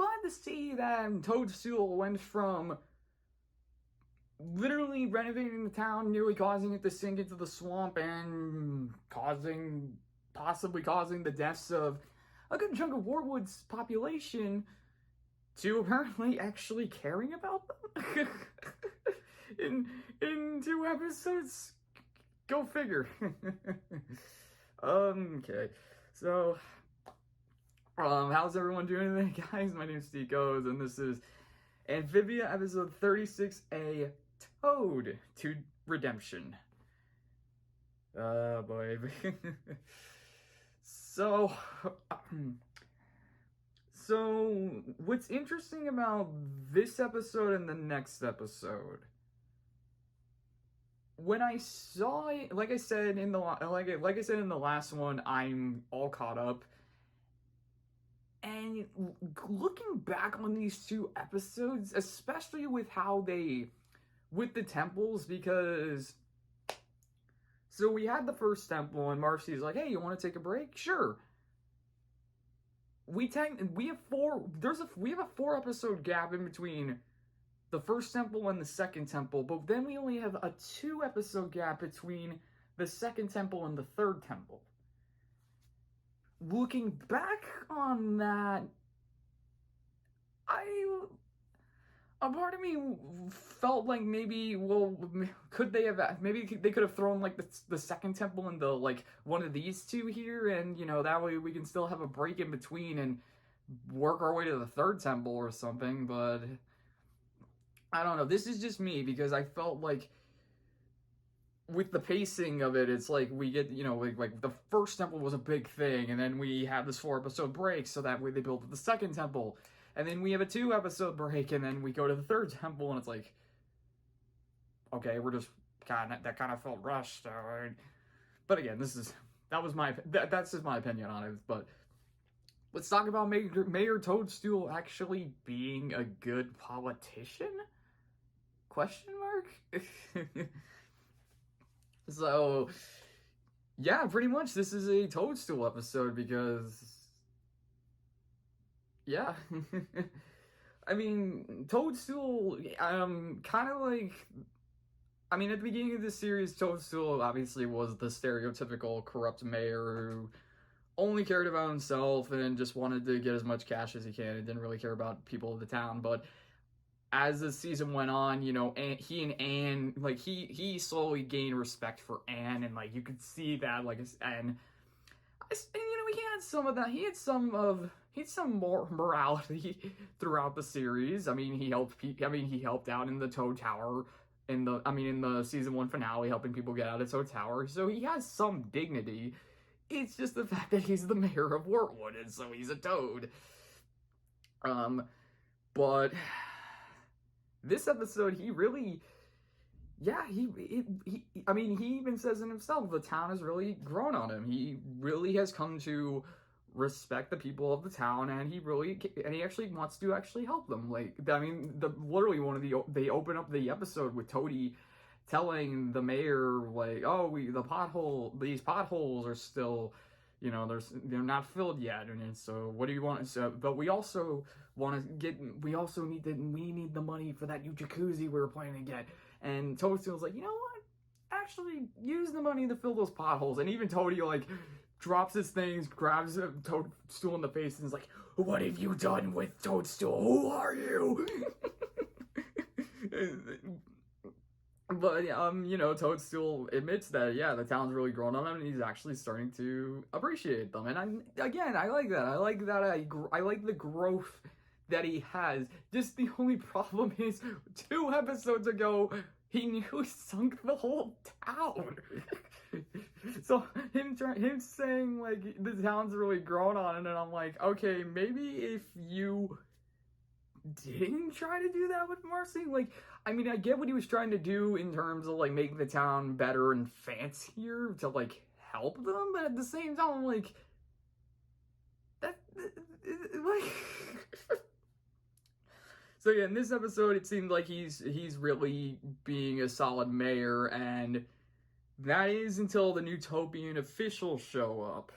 glad to see that Toadstool went from literally renovating the town, nearly causing it to sink into the swamp and possibly causing the deaths of a good chunk of Wartwood's population, to apparently actually caring about them in 2 episodes. Go figure. Okay, so how's everyone doing today, guys? My name's Steve Goes, and this is Amphibia episode 36A, Toad to Redemption. Boy. So what's interesting about this episode and the next episode, when I saw it, like I said in the last one, I'm all caught up. And looking back on these 2 episodes, especially with the temples, because so we had the first temple, and Marcy's like, "Hey, you want to take a break?" Sure. We have a 4 episode gap in between the first temple and the second temple, but then we only have a 2 episode gap between the second temple and the third temple. Looking back on that, a part of me felt like maybe could they have thrown like the second temple into like one of these 2 here, and that way we can still have a break in between and work our way to the third temple or something. But I don't know, this is just me, because I felt like with the pacing of it, it's like we get, like the first temple was a big thing, and then we have this 4 episode break, so that way they build the second temple, and then we have a 2 episode break, and then we go to the third temple, and it's like, okay, we're just that kind of felt rushed. But again, that's just my opinion on it. But let's talk about Mayor Toadstool actually being a good politician? Question mark? So, yeah, pretty much this is a Toadstool episode, because, yeah. I mean, Toadstool, kind of like, at the beginning of this series, Toadstool obviously was the stereotypical corrupt mayor who only cared about himself and just wanted to get as much cash as he can and didn't really care about people of the town. But as the season went on, he and Anne, like, he slowly gained respect for Anne, and like you could see that, like, and he had some of that. He had some more morality throughout the series. He helped out in the Toad Tower in the season 1 finale, helping people get out of Toad Tower. So he has some dignity. It's just the fact that he's the mayor of Wartwood, and so he's a toad. But this episode, he really, he even says it himself, the town has really grown on him. He really has come to respect the people of the town, and he actually wants to actually help them. Like, literally they open up the episode with Toadie telling the mayor, like, "Oh, these potholes are still, they're not filled yet, and so what do you want?" So, but we need the money for that new jacuzzi we were planning to get. And Toadstool's like, "You know what? Actually, use the money to fill those potholes." And even Toadie, like, drops his things, grabs Toadstool in the face, and is like, "What have you done with Toadstool? Who are you?" But, Toadstool admits that, yeah, the town's really grown on him, and he's actually starting to appreciate them. And I like that. I like that. I like the growth that he has. Just the only problem is, 2 episodes ago, he nearly sunk the whole town. So him saying, like, the town's really grown on it, and I'm like, okay, maybe if you didn't try to do that with Marcy. Like, I get what he was trying to do in terms of, like, making the town better and fancier to, like, help them, but at the same time, I'm like, so yeah, in this episode, it seemed like he's really being a solid mayor, and that is until the Newtopian officials show up.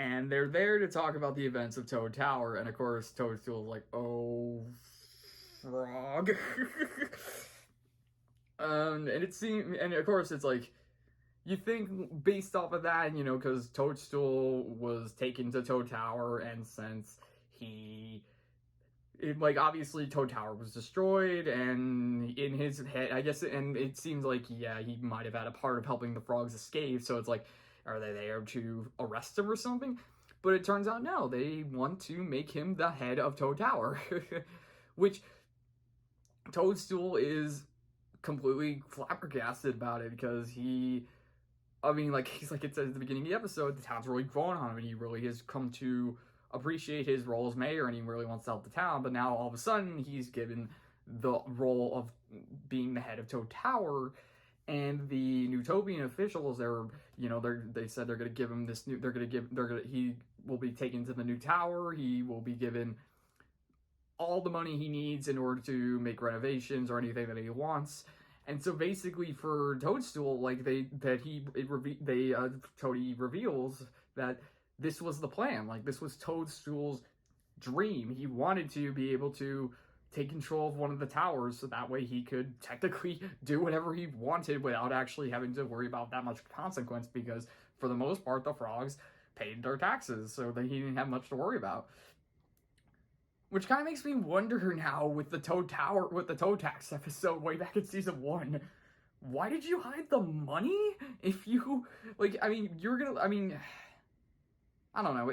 And they're there to talk about the events of Toad Tower, and of course Toadstool's like, oh, frog. And it seems, and of course it's like, you think based off of that, you know, because Toadstool was taken to Toad Tower, and since like, obviously Toad Tower was destroyed, and in his head, I guess, and it seems like, yeah, he might have had a part of helping the frogs escape, so it's like, are they there to arrest him or something? But it turns out, no, they want to make him the head of Toad Tower. Which, Toadstool is completely flabbergasted about it, because he's like it says at the beginning of the episode, the town's really grown on him, and he really has come to appreciate his role as mayor, and he really wants to help the town. But now all of a sudden he's given the role of being the head of Toad Tower, and the Newtopian officials, they said they're going to give him this new, he will be taken to the new tower, he will be given all the money he needs in order to make renovations or anything that he wants. And so basically for Toadstool, like, Toady reveals that this was the plan. Like, this was Toadstool's dream. He wanted to be able to take control of one of the towers, so that way he could technically do whatever he wanted without actually having to worry about that much consequence, because for the most part the frogs paid their taxes, so that he didn't have much to worry about. Which kind of makes me wonder now, with the Toad Tax episode way back in season 1, why did you hide the money? If you, like, I mean, I don't know.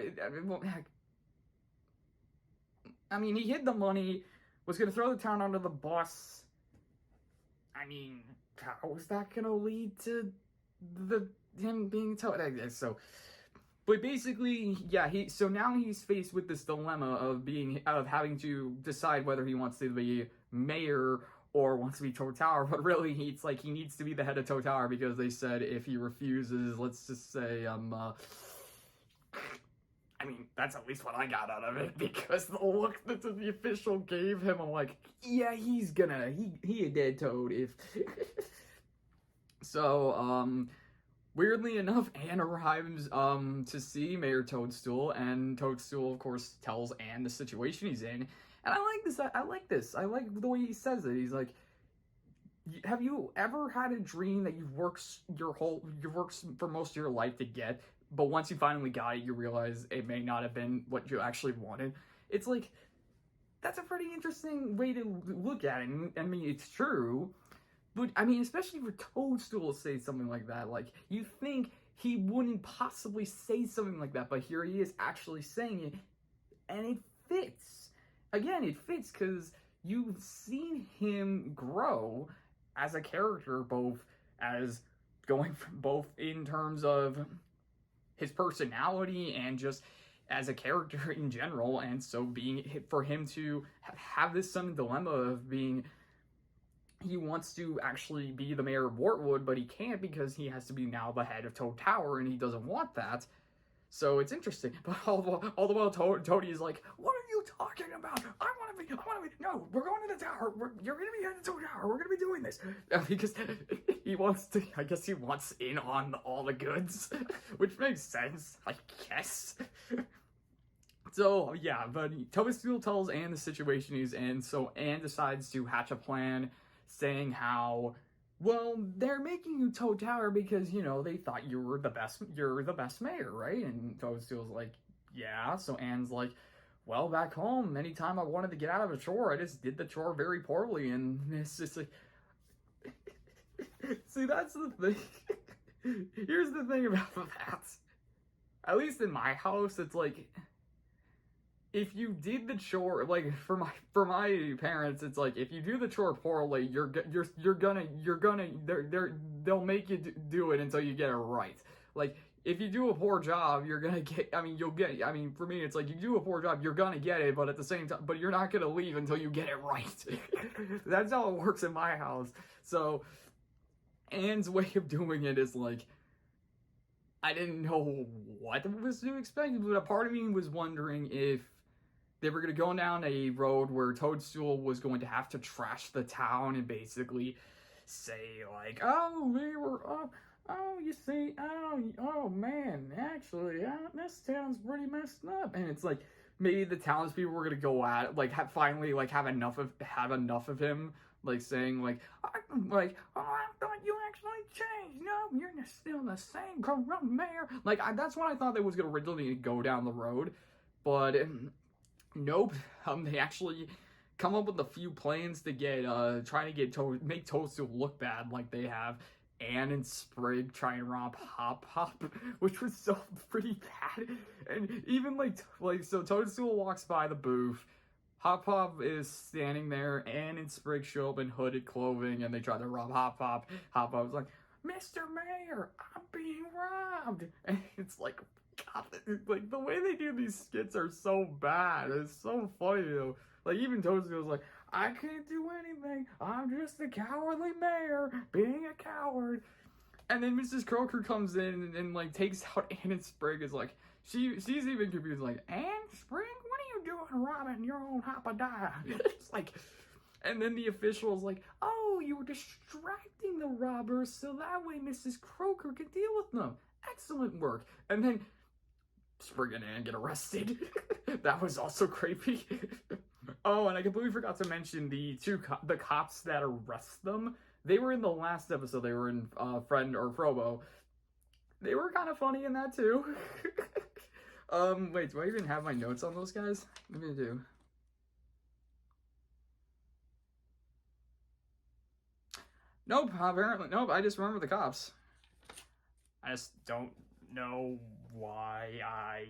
He hid the money, was going to throw the town under the bus. I mean, how is that going to lead to him being Toad? So, but basically, yeah, so now he's faced with this dilemma of having to decide whether he wants to be mayor or wants to be Toad Tower. But really, it's like he needs to be the head of Toad Tower, because they said if he refuses, let's just say, that's at least what I got out of it, because the look that the official gave him, I'm like, yeah, he a dead toad if... So, weirdly enough, Anne arrives, to see Mayor Toadstool, and Toadstool, of course, tells Anne the situation he's in, and I like this, I like the way he says it. He's like, have you ever had a dream that you've worked for most of your life to get, but once you finally got it, you realize it may not have been what you actually wanted? It's like, that's a pretty interesting way to look at it. I mean, it's true, but I mean, especially for Toadstool to say something like that, like, you think he wouldn't possibly say something like that, but here he is actually saying it, and it fits. Again, it fits because you've seen him grow as a character, both in terms of his personality and just as a character in general. And so for him to have this sudden dilemma of being, he wants to actually be the mayor of Wartwood, but he can't because he has to be now the head of Toad Tower, and he doesn't want that. So it's interesting. But all the while, Toady is like, what are you talking about? I want to be, no, we're going to the tower. You're going to be at the Toad Tower. We're going to be doing this. Because he wants in on all the goods, which makes sense, I guess. So, yeah, but Toadstool tells Anne the situation he's in, so Anne decides to hatch a plan, saying how, well, they're making you Toad Tower because, they thought you're the best mayor, right? And Toadstool's like, yeah. So Anne's like, well, back home, anytime I wanted to get out of a chore, I just did the chore very poorly, and it's just like, see, that's the thing. Here's the thing about that. At least in my house, it's like, if you did the chore, like, for my parents, it's like, if you do the chore poorly, they'll make you do it until you get it right. Like, if you do a poor job, you're gonna get, for me, it's like, you do a poor job, you're gonna get it, but at the same time, but you're not gonna leave until you get it right. That's how it works in my house. So, Anne's way of doing it is like, I didn't know what was to expect, but a part of me was wondering if they were going to go down a road where Toadstool was going to have to trash the town and basically say, like, oh, oh, you see, oh man, actually, this town's pretty messed up. And it's like, maybe the townspeople were gonna go at it, like, finally, like, have enough of him, like, saying, like, oh, I thought you actually changed. No, you're still the same corrupt mayor. Like, that's what I thought they was gonna originally go down the road. But, nope, they actually come up with a few plans to get, trying to get make Toadstool look bad like they have. Anne and Sprig try and rob Hop Hop, which was so pretty bad. And even so Toadstool walks by the booth. Hop Hop is standing there. Anne and Sprig show up in hooded clothing and they try to rob Hop Hop. Hop Hop's like, Mr. Mayor, I'm being robbed. And it's like, God, like the way they do these skits are so bad. It's so funny though. Like even Toadstool's like, I can't do anything. I'm just a cowardly mayor being a coward. And then Mrs. Croaker comes in and like takes out Anne and Sprig. Is like she's even confused. Like, Anne, Sprig, what are you doing robbing your own Hoppadie? It's like, and then the official is like, oh, you were distracting the robbers so that way Mrs. Croaker could deal with them. Excellent work. And then Sprig and Anne get arrested. That was also creepy. Oh, and I completely forgot to mention the cops that arrest them. They were in the last episode. They were in Friend or Frobo. They were kind of funny in that too. Wait, do I even have my notes on those guys? Maybe I do. Nope, apparently. Nope, I just remember the cops. I just don't know why I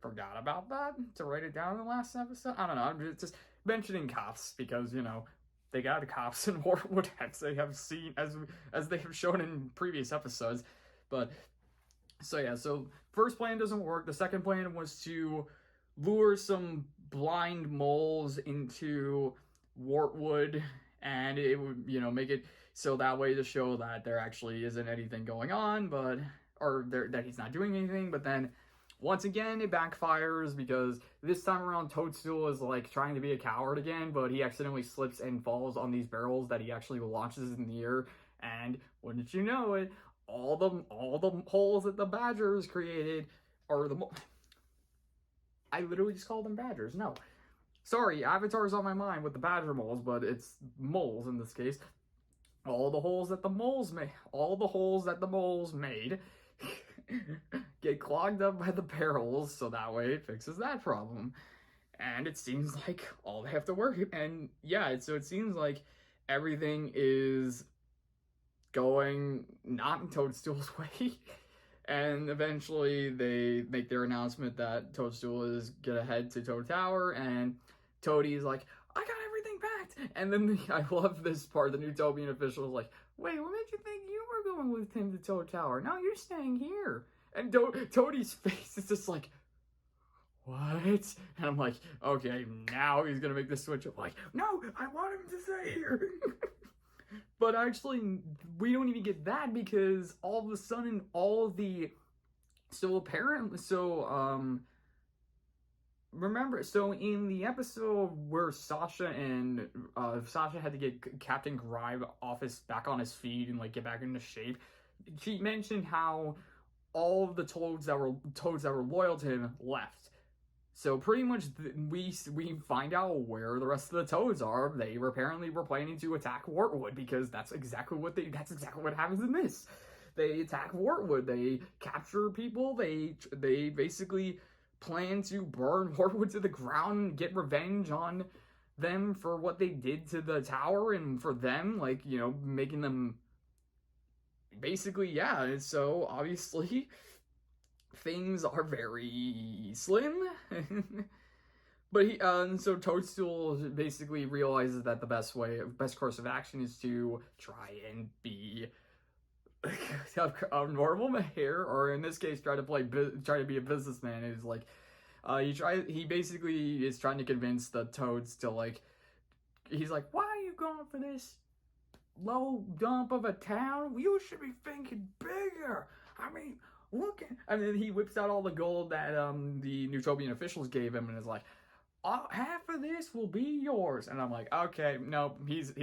forgot about that to write it down in the last episode. I don't know. I'm just mentioning cops because, you know, they got the cops in Wartwood as they have seen, as they have shown in previous episodes. But, so yeah, so first plan doesn't work. The second plan was to lure some blind moles into Wartwood, and it would, you know, make it so that way to show that there actually isn't anything going on, or that he's not doing anything. But then once again it backfires because this time around Toadstool is like trying to be a coward again, but he accidentally slips and falls on these barrels that he actually launches in the air, and wouldn't you know it, all the holes that the badgers created are I literally just called them badgers. No, sorry, Avatar's on my mind with the badger moles, but it's moles in this case. All the holes that the moles made get clogged up by the barrels, so that way it fixes that problem. And it seems like all they have to work, and yeah, so it seems like everything is going not in Toadstool's way. And eventually they make their announcement that Toadstool is gonna head to Toad Tower, and Toadie's like, I got everything packed. And then I love this part, the Newtopian official is like, wait, what made you think you were going with him to Toad Tower? No, you're staying here. And Toadie's face is just like, what? And I'm like, okay, now he's gonna make the switch. I'm like, no, I want him to stay here. But actually, we don't even get that because all of a sudden, remember, so in the episode where Sasha had to get Captain Gribe back on his feet and like get back into shape, she mentioned how all of the toads that were loyal to him left. So pretty much we find out where the rest of the toads are. They were planning to attack Wartwood because that's exactly what happens in this. They attack Wartwood. They capture people. They basically plan to burn Wartwood to the ground and get revenge on them for what they did to the tower and for them, like, you know, making them basically, yeah. So obviously things are very slim. But so Toadstool basically realizes that the best course of action is to try and be a normal mayor, or in this case, try to be a businessman. Is like, he basically is trying to convince the Toads to like, he's like, why are you going for this low dump of a town? You should be thinking bigger. I mean, look at, and then he whips out all the gold that the Newtopian officials gave him and is like, half of this will be yours. And I'm like, okay, no, he's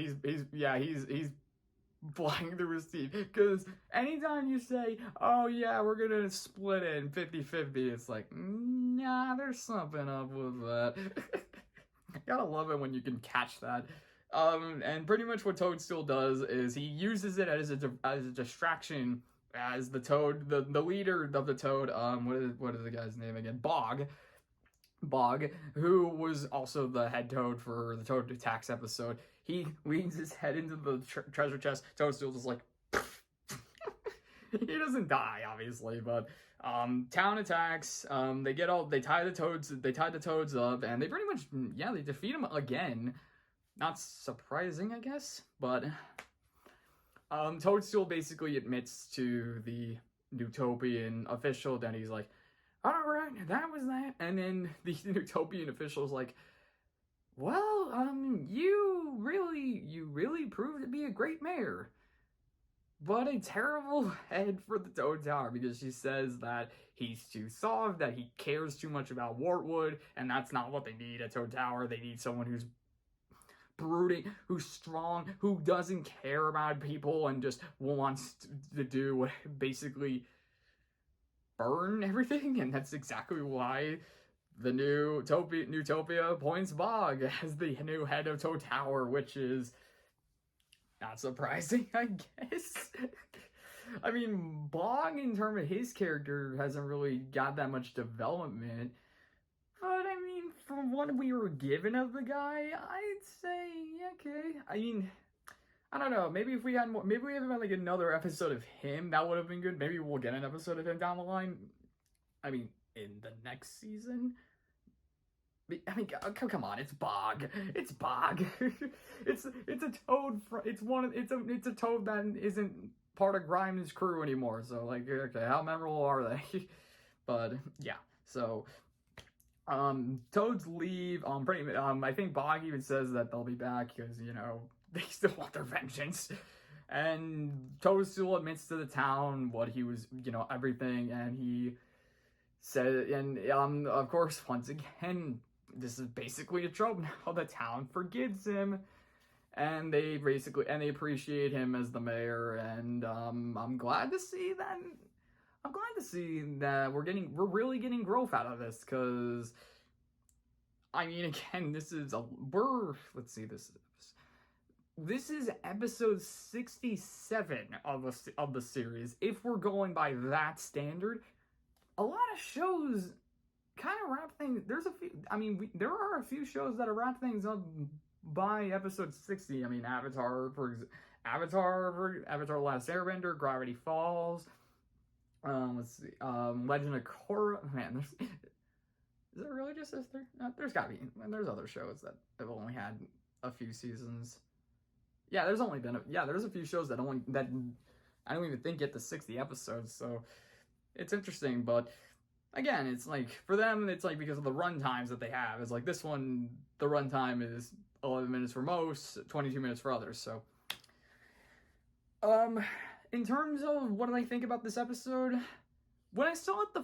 flying through his teeth. Because anytime you say, oh yeah, we're gonna split it in 50-50, it's like, nah, there's something up with that. Gotta love it when you can catch that. And pretty much what Toadstool does is he uses it as a distraction as the Toad, the leader of the Toad, what is the guy's name again? Bog, who was also the head Toad for the Toad Attacks episode. He leans his head into the treasure chest. Toadstool's just like, he doesn't die, obviously, but town attacks. They tie the toads up, and they pretty much, yeah, they defeat him again. Not surprising, I guess, but Toadstool basically admits to the Utopian official that he's like, all right, that was that. And then the Utopian official's like, well, you really proved to be a great mayor. But a terrible head for the Toad Tower, because she says that he's too soft, that he cares too much about Wartwood, and that's not what they need at Toad Tower. They need someone who's brooding, who's strong, who doesn't care about people and just wants to do basically burn everything. And that's exactly why the new Utopia appoints Bog as the new head of Toad Tower, which is not surprising, I guess. I mean, Bog, in terms of his character, hasn't really got that much development. But, I mean, from what we were given of the guy, I'd say, okay. I mean, I don't know. Maybe if we had more, maybe we have like another episode of him, that would have been good. Maybe we'll get an episode of him down the line. I mean, in the next season. I mean, come on, it's Bog. It's Bog. it's a toad. It's a toad that isn't part of Grimes' crew anymore. So like, okay, how memorable are they? But yeah, so toads leave. I think Bog even says that they'll be back because, you know, they still want their vengeance. And Toadstool admits to the town what he was, you know, everything, and he said, and of course, once again, this is basically a trope now. The town forgives him, and they appreciate him as the mayor. And I'm glad to see that. I'm glad to see that we're really getting growth out of this, because I mean, again, this is episode 67 of the series. If we're going by that standard, a lot of shows kind of wrap things. There are a few shows that wrap things up by episode 60. I mean, Avatar, Avatar: Last Airbender, Gravity Falls. Let's see, Legend of Korra. Man, is it really just this three? No, there's gotta be. There's other shows that have only had a few seasons. Yeah, there's a few shows that I don't even think get to 60 episodes. So it's interesting, but again, it's like for them, it's like because of the run times that they have. It's like this one, the run time is 11 minutes for most, 22 minutes for others. So, in terms of what did I think about this episode, when I saw it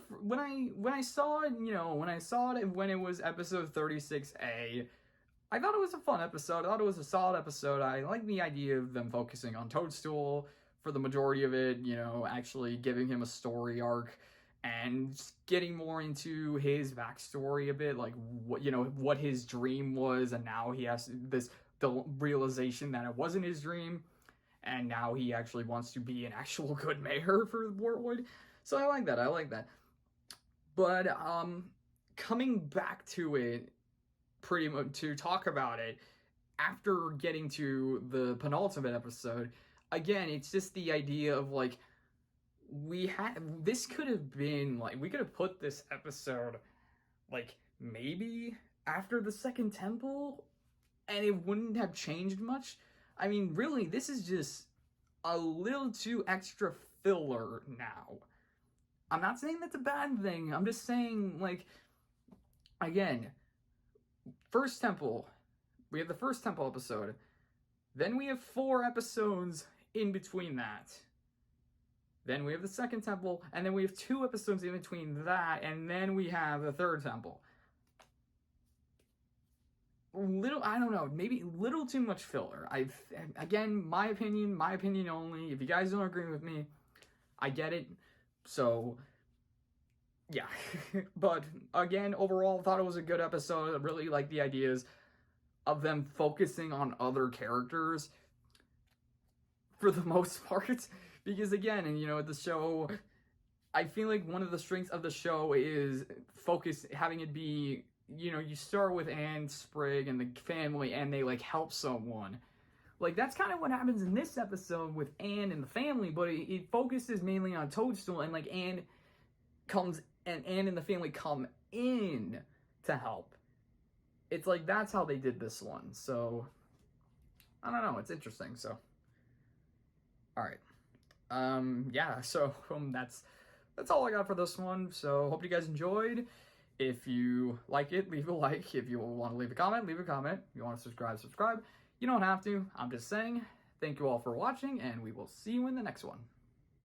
when it was episode 36A, I thought it was a fun episode. I thought it was a solid episode. I like the idea of them focusing on Toadstool for the majority of it, you know, actually giving him a story arc and getting more into his backstory a bit, like what his dream was, and now he has the realization that it wasn't his dream, and now he actually wants to be an actual good mayor for Wartwood. So I like that. But coming back to it, pretty much to talk about it after getting to the penultimate episode, again, it's just the idea of like, this could have been like, we could have put this episode like maybe after the second temple and it wouldn't have changed much. I mean, really, this is just a little too extra filler now. I'm not saying that's a bad thing. I'm just saying, like, again, first temple, we have the first temple episode, then we have 4 episodes in between that. Then we have the second temple, and then we have 2 episodes in between that, and then we have the third temple. little, I don't know, maybe a little too much filler. Again, my opinion only. If you guys don't agree with me, I get it. So, yeah. But again, overall, thought it was a good episode. I really like the ideas of them focusing on other characters for the most part. Because again, and you know, the show, I feel like one of the strengths of the show is having it be, you know, you start with Anne, Sprig, and the family, and they, like, help someone. Like, that's kind of what happens in this episode with Anne and the family, but it focuses mainly on Toadstool, and, like, Anne and the family come in to help. It's like, that's how they did this one, so, I don't know, it's interesting, so. Alright. Yeah, so, that's all I got for this one, so hope you guys enjoyed. If you like it, leave a like. If you want to leave a comment, leave a comment. If you want to subscribe, subscribe. You don't have to. I'm just saying. Thank you all for watching, and we will see you in the next one.